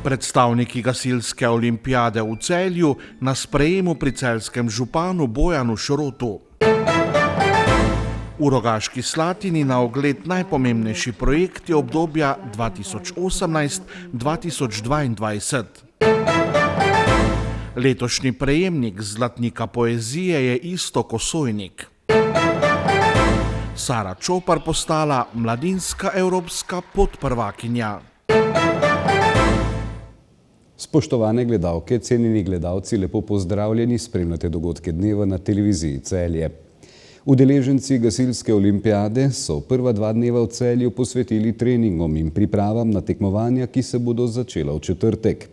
Predstavniki gasilske olimpijade v Celju na sprejemu pri celjskem županu Bojanu Šrotu. V Rogaški Slatini na ogled najpomembnejši projekti obdobja 2018-2022. Letošnji prejemnik Zlatnika poezije je Iztok Osojnik. Sara Čopar postala mladinska evropska podprvakinja. Spoštovane gledalke, cenjeni gledalci, lepo pozdravljeni, spremljate dogodke dneva na televiziji Celje. Udeleženci gasilske olimpijade so prva 2 dneva v Celju posvetili treningom in pripravam na tekmovanja, ki se bodo začela v četrtek.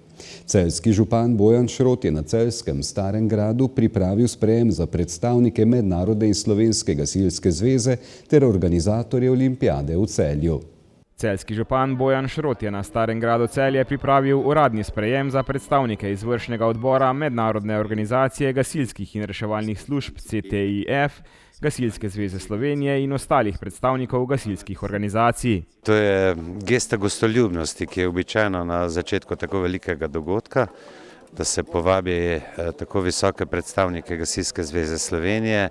Celjski župan Bojan Šrot je na celjskem Starem gradu pripravil sprejem za predstavnike Mednarodne in Slovenske gasilske zveze ter organizatorje olimpijade v Celju. Celjski župan Bojan Šrot je na Starem gradu Celje pripravil uradni sprejem za predstavnike izvršnega odbora Mednarodne organizacije gasilskih in reševalnih služb CTIF, Gasilske zveze Slovenije in ostalih predstavnikov gasilskih organizacij. To je gesta gostoljubnosti, ki je običajno na začetku tako velikega dogodka, da se povabi tako visoke predstavnike Gasilske zveze Slovenije,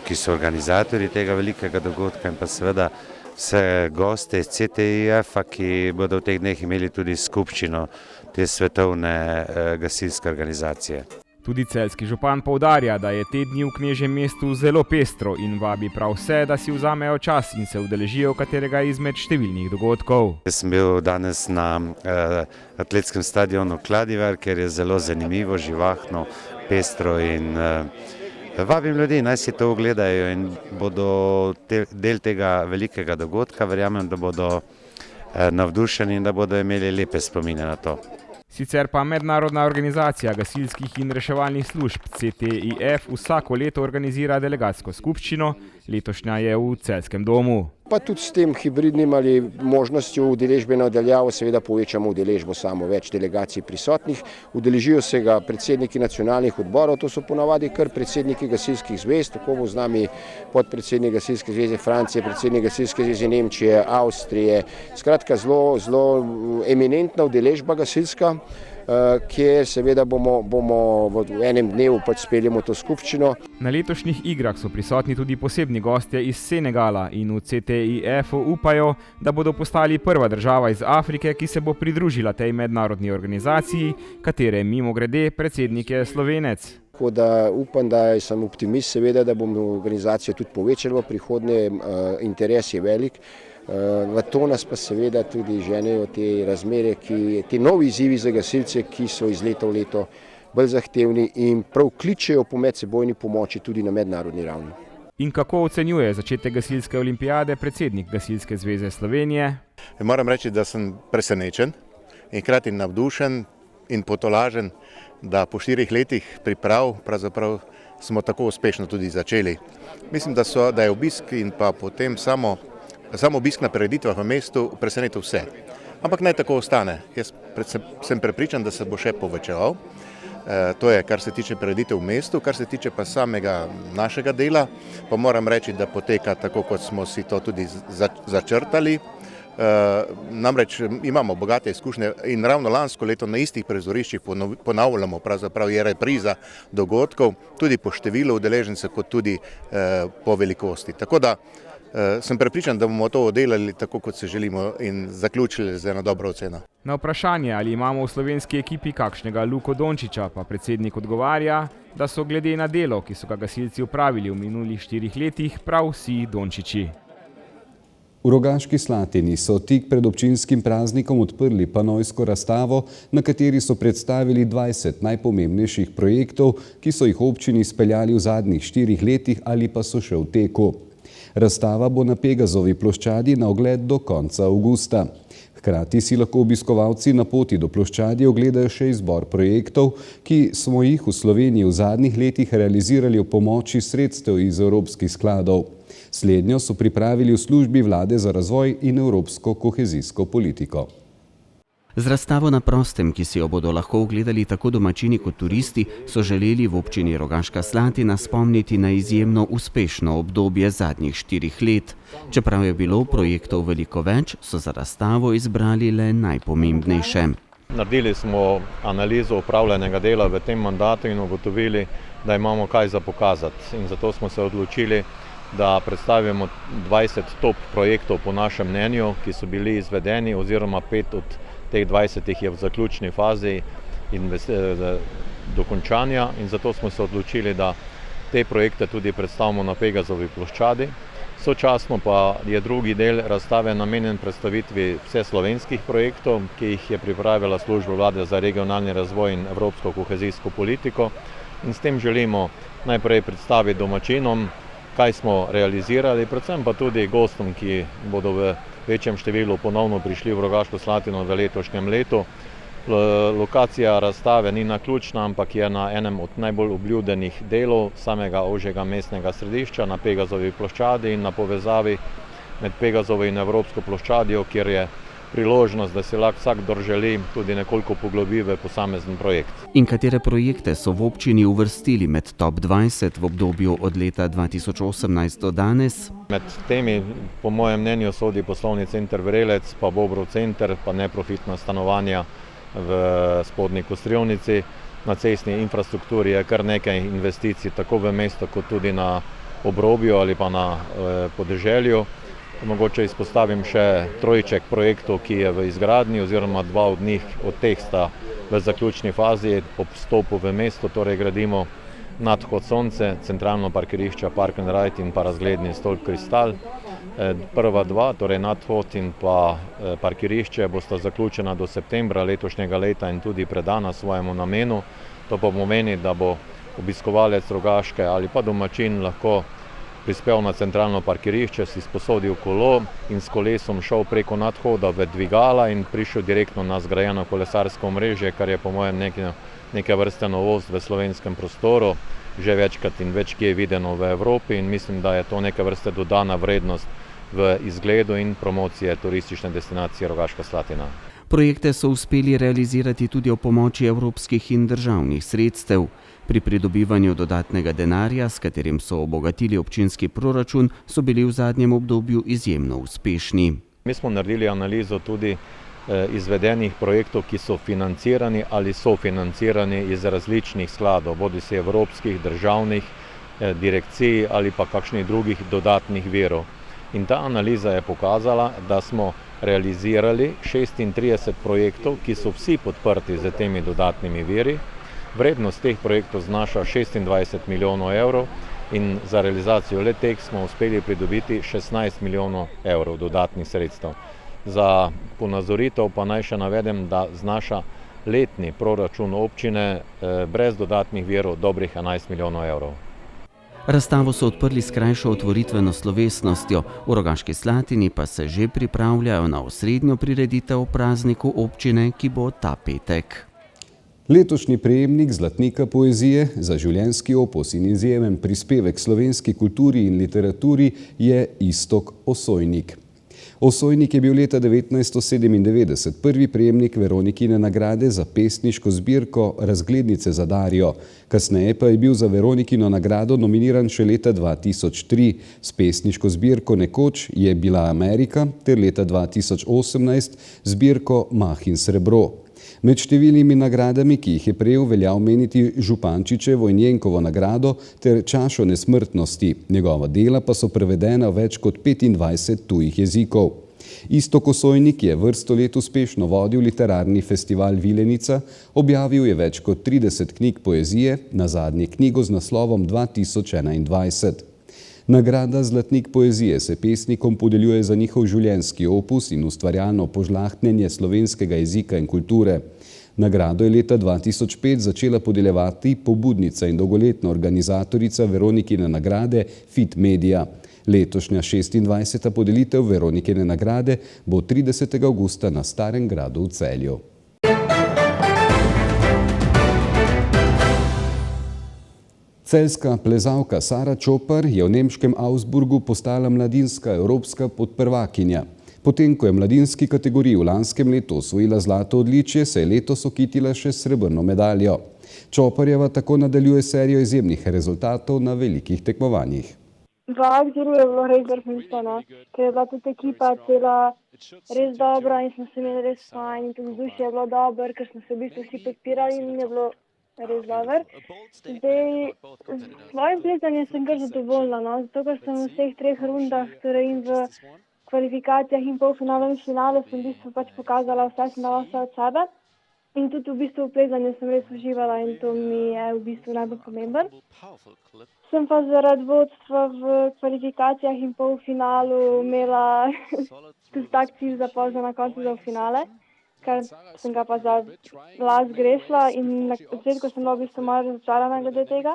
ki so organizatorji tega velikega dogodka, in pa seveda vse goste iz CTIF-a, ki bodo v teh dneh imeli tudi skupščino te svetovne gasilske organizacije. Tudi celjski župan poudarja, da je te dni v Knežjem mestu zelo pestro in vabi prav vse, da si vzamejo čas in se udeležijo katerega izmed številnih dogodkov. Jaz sem bil danes na atletskem stadionu Kladivar, kjer je zelo zanimivo, živahno, pestro, in vabim ljudi, naj si to ogledajo in bodo del tega velikega dogodka. Verjamem, da bodo navdušeni in da bodo imeli lepe spomine na to. Sicer pa Mednarodna organizacija gasilskih in reševalnih služb CTIF vsako leto organizira delegatsko skupščino, letošnja je v Celjskem domu. Pa tudi s tem hibridnim ali možnostjo udeležbe na daljavo seveda povečamo udeležbo samo, več delegacij prisotnih. Udeležijo se ga predsedniki nacionalnih odborov, to so ponavadi kar predsedniki gasilskih zvez, tako bo z nami podpredsednik Gasilske zveze Francije, predsednik Gasilske zveze Nemčije, Avstrije. Skratka, zelo eminentna udeležba gasilska, kjer seveda bomo v enem dnevu speljemo to skupščino. Na letošnjih igrah so prisotni tudi posebni gostje iz Senegala in v CTIF-u upajo, da bodo postali prva država iz Afrike, ki se bo pridružila tej mednarodni organizaciji, katere mimogrede predsednik je Slovenec. Tako da upam, da sem optimist, seveda, da bomo organizacijo tudi povečali v prihodnje, interes je velik. V to nas pa seveda tudi ženejo te razmere, ti novi izzivi za gasilce, ki so iz leta v leto bolj zahtevni in prav kličejo po medsebojni pomoči tudi na mednarodni ravni. In kako ocenjuje začetek gasilske olimpijade predsednik Gasilske zveze Slovenije? Moram reči, da sem presenečen in hkrati navdušen in potolažen, da po 4 letih priprav pravzaprav smo tako uspešno tudi začeli. Mislim, da je obisk in pa potem samo obisk na prireditvah v mestu presenetil vse. Ampak naj tako ostane. Jaz sem prepričan, da se bo še povečeval. To je, kar se tiče prireditev v mestu, kar se tiče pa samega našega dela, pa moram reči, da poteka tako, kot smo si to tudi začrtali. Namreč imamo bogate izkušnje in ravno lansko leto na istih prizoriščih ponavljamo, pravzaprav je repriza dogodkov, tudi po številu udeležencev, kot tudi po velikosti. Tako da sem prepričan, da bomo to oddelali tako, kot se želimo, in zaključili z eno dobro oceno. Na vprašanje, ali imamo v slovenski ekipi kakšnega Luko Dončiča, pa predsednik odgovarja, da so glede na delo, ki so ga gasilci opravili v minulih 4 letih, prav vsi Dončiči. V Rogaški Slatini so tik pred občinskim praznikom odprli panojsko razstavo, na kateri so predstavili 20 najpomembnejših projektov, ki so jih občini izpeljali v zadnjih 4 letih ali pa so še v teku. Razstava bo na Pegazovi ploščadi na ogled do konca avgusta. Hkrati si lahko obiskovalci na poti do ploščadi ogledajo še izbor projektov, ki smo jih v Sloveniji v zadnjih letih realizirali ob pomoči sredstev iz evropskih skladov. Slednjo so pripravili v službi Vlade za razvoj in evropsko kohezijsko politiko. Z razstavo na prostem, ki si jo bodo lahko ogledali tako domačini kot turisti, so želeli v občini Rogaška Slatina spomniti na izjemno uspešno obdobje zadnjih 4 let. Čeprav je bilo projektov veliko več, so za razstavo izbrali le najpomembnejše. Naredili smo analizo upravljenega dela v tem mandatu in ugotovili, da imamo kaj za pokazati. In zato smo se odločili, da predstavimo 20 top projektov po našem mnenju, ki so bili izvedeni, oziroma 5 od teh 20 je v zaključni fazi dokončanja, in zato smo se odločili, da te projekte tudi predstavimo na Pegazovi ploščadi. Sočasno pa je drugi del razstave namenjen predstavitvi vse slovenskih projektov, ki jih je pripravila Služba vlade za regionalni razvoj in evropsko kohezijsko politiko. In s tem želimo najprej predstaviti domačinom, kaj smo realizirali, predvsem pa tudi gostom, ki bodo v večjem številu ponovno prišli v Rogaško Slatino v letošnjem letu. Lokacija razstave ni naključna, ampak je na enem od najbolj obljubljenih delov samega ožjega mestnega središča na Pegazovi ploščadi in na povezavi med Pegazovo in Evropsko ploščadijo, kjer je priložnost, da se lahko vsakdor želi tudi nekoliko poglobi v posamezen projekt. In katere projekte so v občini uvrstili med top 20 v obdobju od leta 2018 do danes? Med temi, po mojem mnenju, sodi poslovni center Vrelec, pa Bobrov center, pa neprofitna stanovanja v Spodnji Kostrevnici. Na cestni infrastrukturi je kar nekaj investicij, tako v mestu kot tudi na obrobju ali pa na podeželju. Mogoče izpostavim še trojček projektov, ki je v izgradnji, oziroma 2 od njih, od teh sta v zaključni fazi ob vstopu v mesto, torej gradimo nadhod Sonce, centralno parkirišče Park and Ride in pa razgledni stolp Kristal. Prva 2, torej nadhod in pa parkirišče, bosta zaključena do septembra letošnjega leta in tudi predana svojemu namenu. To pa pomeni, da bo obiskovalec Rogaške ali pa domačin lahko prispel na centralno parkirišče, si sposodil kolo in s kolesom šel preko nadhoda v dvigala in prišel direktno na zgrajeno kolesarsko omrežje, kar je po mojem neke vrste novost v slovenskem prostoru, že večkrat in več kje videno v Evropi, in mislim, da je to neke vrste dodana vrednost v izgledu in promocije turistične destinacije Rogaška Slatina. Projekte so uspeli realizirati tudi ob pomoči evropskih in državnih sredstev. Pri pridobivanju dodatnega denarja, s katerim so obogatili občinski proračun, so bili v zadnjem obdobju izjemno uspešni. Mi smo naredili analizo tudi izvedenih projektov, ki so financirani ali sofinancirani iz različnih skladov, bodisi evropskih, državnih, direkcij ali pa kakšnih drugih dodatnih virov. In ta analiza je pokazala, da smo realizirali 36 projektov, ki so vsi podprti z temi dodatnimi viri. Vrednost teh projektov znaša 26 milijonov evrov in za realizacijo le-teh smo uspeli pridobiti 16 milijonov evrov dodatnih sredstev. Za ponazoritev pa naj še navedem, da znaša letni proračun občine brez dodatnih virov dobrih 11 milijonov evrov. Razstavo so odprli s krajšo otvoritveno slovesnostjo, v Rogaški Slatini pa se že pripravljajo na osrednjo prireditev o prazniku občine, ki bo ta petek. Letošnji prejemnik Zlatnika poezije za življenjski opus in izjemen prispevek slovenski kulturi in literaturi je Iztok Osojnik. Osojnik je bil leta 1997 prvi prejemnik Veronikine nagrade za pesniško zbirko Razglednice za Darjo. Kasneje pa je bil za Veronikino nagrado nominiran še leta 2003. S pesniško zbirko Nekoč je bila Amerika ter leta 2018 zbirko Mah in srebro. Med številnimi nagradami, ki jih je prejel, velja omeniti Župančičevo in Jenkovo nagrado ter čašo nesmrtnosti. Njegova dela pa so prevedena v več kot 25 tujih jezikov. Iztok Osojnik je vrsto let uspešno vodil literarni festival Vilenica, objavil je več kot 30 knjig poezije, nazadnje knjigo z naslovom 2021. Nagrada Zlatnik poezije se pesnikom podeljuje za njihov življenjski opus in ustvarjalno požlahtnjenje slovenskega jezika in kulture. Nagrado je leta 2005 začela podeljevati pobudnica in dolgoletna organizatorica Veronikine nagrade Fit Media. Letošnja 26. podelitev Veronikine nagrade bo 30. avgusta na Starem gradu v Celju. Celjska plezalka Sara Čopar je v nemškem Augsburgu postala mladinska evropska podprvakinja. Potem, ko je mladinski kategoriji v lanskem letu osvojila zlato odličje, se je letos okitila še s srebrno medaljo. Čoparjeva tako nadaljuje serijo izjemnih rezultatov na velikih tekmovanjih. V Agziru je bilo res vrhunsko, ker je bila tudi ekipa cela res dobra in smo se imeli res fajn in tudi vzdušje je bilo dobro, ker smo se v bistvu vsi podpirali in je bilo res dobro. Zdaj, s svojim plezanjem sem kar zadovoljna, zato ker sem v vseh 3 rundah, torej in v kvalifikacijah in polfinalu in finalu sem v bistvu pač pokazala vse, sem dala vse od sebe. In tudi v bistvu v plezanju sem res uživala in to mi je v bistvu najbolj pomemben. Sem pa zaradi vodstva v kvalifikacijah in polfinalu imela tudi tak cilj za pozno na koncu za finale, ker sem ga pa za las grešila in na začetku sem bila v bistvu malo razočarana glede tega.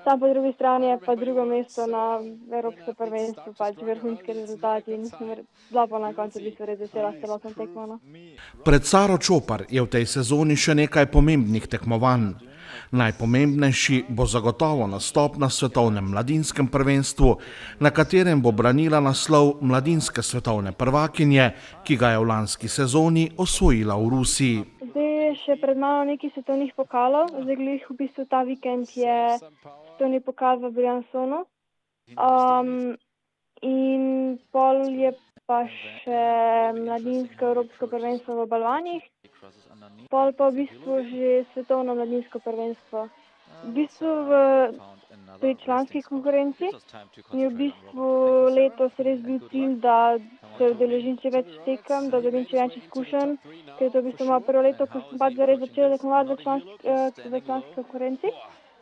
Sam po drugi strani je pa drugo mesto na Evropskem prvenstvu, pač vrhunski rezultati in sem bila pa na koncu v bistvu res vesela s celotno tekmo. Pred Saro Čopar je v tej sezoni še nekaj pomembnih tekmovanj. Najpomembnejši bo zagotovo nastop na svetovnem mladinskem prvenstvu, na katerem bo branila naslov mladinske svetovne prvakinje, ki ga je v lanski sezoni osvojila v Rusiji. Zdaj je še pred mano nekaj svetovnih pokalov, zdaj glih v bistvu ta vikend je svetovni pokal v Briansonu in pol je pa še mladinsko evropsko prvenstvo v balvanih. Pol pa v bistvu že svetovno mladinsko prvenstvo. V bistvu pri članski konkurenci je v bistvu letos res bil cilj, da se udeležim čim več tekem, da dobim čim več izkušenj, ker je to v bistvu moje prvo leto, ko sem pač zares začela tekmovati v članski konkurenci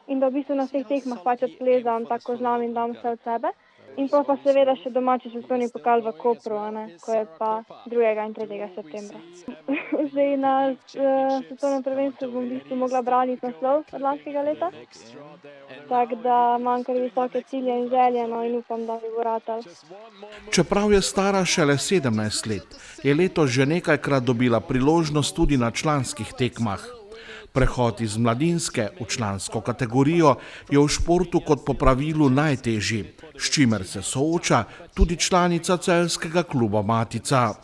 in da v bistvu na vseh tekmah pač odplezam, tako znam in dam vse od sebe. In pa seveda še domači svetovni pokal v Kopru, ko je pa 2. in 3. septembra. Zdaj na svetovnem prvenstvu bom v bistvu mogla braniti naslov od lanskega leta. Tako da imam kar visoke cilje in želje in upam, da mi bo ratalo. Čeprav je stara šele 17 let, je letos že nekajkrat dobila priložnost tudi na članskih tekmah. Prehod iz mladinske v člansko kategorijo je v športu kot po pravilu najtežji, s čimer se sooča tudi članica celjskega kluba Matica.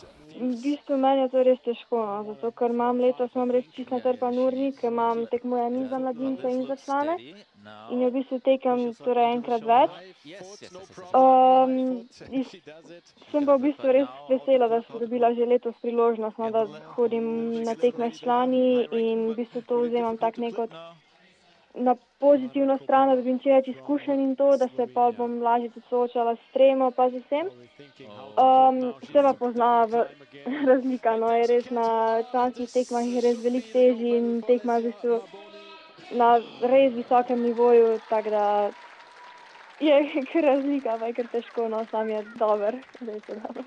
V bistvu meni je to res težko, zato ker letos imam res čisto natrpan urnik, ker imam tekmujem in za mladince in za člane in v bistvu tekem torej enkrat več. Sem pa v bistvu res vesela, da sem dobila že letos priložnost, da hodim na tekme s člani in v bistvu to vzemam tak neko na pozitivno stran, da dobim čim več izkušenj in to, da se pa bom lažje tudi soočala s tremo pa z vsem. Se pa pozna razlika, je res na članskih tekmah je res veliko težji in tekma v bistvu na res visokem nivoju, tako da je kar razlika, pa je kar težko, sam je dober, res je dober.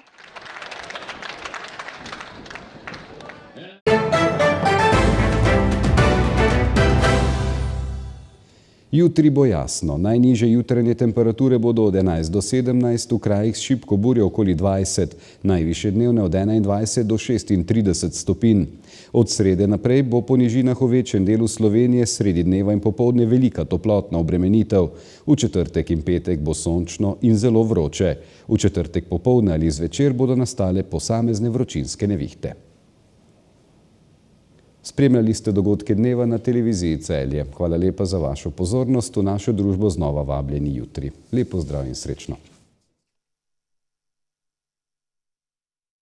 Jutri bo jasno. Najnižje jutranje temperature bodo od 11 do 17, v krajih s šibko burjo okoli 20, najvišje dnevne od 21 do 36 stopinj. Od srede naprej bo po nižinah v večjem delu Slovenije sredi dneva in popoldne velika toplotna obremenitev. V četrtek in petek bo sončno in zelo vroče. V četrtek popoldne ali zvečer bodo nastale posamezne vročinske nevihte. Spremljali ste dogodke dneva na televiziji Celje. Hvala lepa za vašo pozornost. V našo družbo znova vabljeni jutri. Lep pozdrav in srečno.